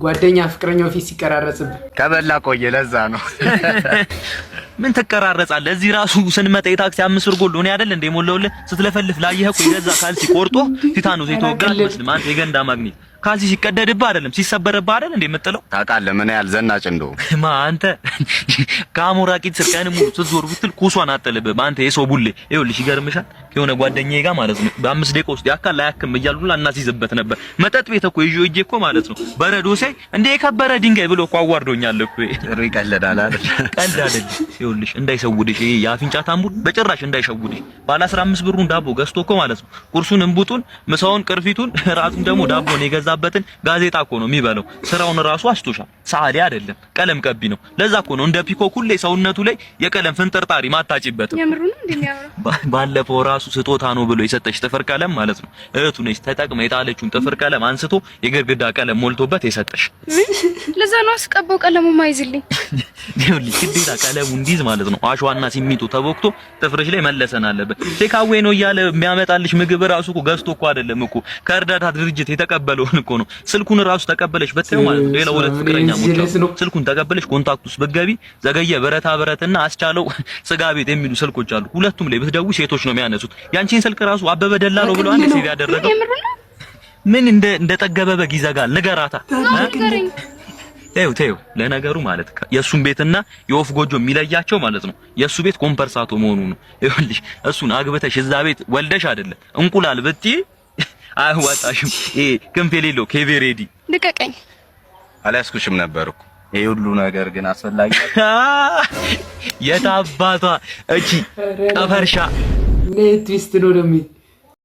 ጓደኛ ፍቅረኛው ፊት ሲቀራረጽብ ከበላ ቆየ ለዛ ነው። ምን ትቀራረጻለህ? እዚህ ራሱ ስንመጣ የታክሲ 5 ብር ጎል ሆነ አይደል እንዴ ሞላውልህ ስትለፈልፍ ላየህ እኮ የገዛ ካልሲ ቆርጦ ቲታኖስ የተወጋ መስልም አንተ የገንዳ ማግኔት ካልሲ ሲቀደድብህ አይደለም ሲሰበርብህ አይደል እንዴ የምጥለው ታውቃለህ ምን ያህል ዘናጭ እንደው አንተ ካሞራ ቂጥ ስርቀን ሙሉ ስትዞር ብትል ኩሷን አጠለብህ አንተ የሰው ቡሌ ይኸውልሽ ይገርምሻል ከሆነ ጓደኛዬ ጋር ማለት ነው በ5 ደቂቃ ውስጥ ያካል ላያክም እያሉላ እናስይዝበት ነበር መጠጥ ቤት እኮ ይዤ እኮ ማለት ነው በረዶ ሳይ እንደ የከበረ ድንጋይ ብሎ እኮ አዋርዶኛል እኮ ይቀልዳል አይደል ቀልድ አይደል ይኸውልሽ እንዳይሰውድሽ ይሄ የአፍንጫ ታምቡር በጭራሽ እንዳይሸውድሽ ባለ 15 ብሩን ዳቦ ገዝቶ እኮ ማለት ነው ቁርሱን እንቡጡን ምሳውን ቅርፊቱን ራቱን ደግሞ ዳቦን የገዛበትን ጋዜጣ እኮ ነው የሚበለው ስራውን ራሱ አስቶሻል ሰዓሊ አይደለም ቀለም ቀቢ ነው ለዛ እኮ ነው እንደ ፒኮክ ሁሌ ሰውነቱ ላይ የቀለም ፍንጥርጣሪ ማታጭበት የምሩ ነው እንደሚያወራው ባለፈው ራሱ ስጦታ ነው ብሎ የሰጠሽ ጥፍር ቀለም ማለት ነው እህቱ ነች ተጠቅመ የጣለችውን ጥፍር ቀለም አንስቶ የግድግዳ ቀለም ሞልቶበት የሰጠሽ ለዛ ነው አስቀባው ቀለሙ ማይዝልኝ ይኸውልሽ ግዴታ ቀለሙ እንዲዝ ማለት ነው አሸዋና ሲሚንቶ ተቦክቶ ጥፍርሽ ላይ መለሰን አለበት ቴካዌ ነው እያለ የሚያመጣልሽ ምግብ ራሱ እኮ ገዝቶ እኮ አይደለም እኮ ከእርዳታ ድርጅት የተቀበለውን እኮ ነው ስልኩን ራሱ ተቀበለሽ በተው ማለት ነው ሌላ ሁለት ፍቅረኛ ሞልቶ ስልኩን ተቀበለሽ ኮንታክት ውስጥ በገቢ ዘገየ ብረታ ብረትና አስቻለው ስጋ ቤት የሚሉ ስልኮች አሉ ሁለቱም ላይ ብትደውይ ሴቶች ነው የሚያነሱት ያንቺን ስልክ ራሱ አበበ ደላለው ብሎ አንድ ሲቪ ያደረገው ምን እንደ ጠገበ በግ ይዘጋል ንገራታ ተይው ለነገሩ ማለት የሱን ቤትና የወፍ ጎጆ የሚለያቸው ማለት ነው የሱ ቤት ኮምፐርሳቶ መሆኑ ነው ይኸውልሽ እሱን አግብተሽ እዛ ቤት ወልደሽ አይደለም እንቁላል ብትይ አይዋጣሽም ክንፍ የሌለው ኬቬሬዲ ልቀቀኝ አላስኩሽም ነበርኩ ይሄ ሁሉ ነገር ግን አስፈላጊ የታባቷ እቺ ቀፈርሻ ትዊስት ነው ደሚ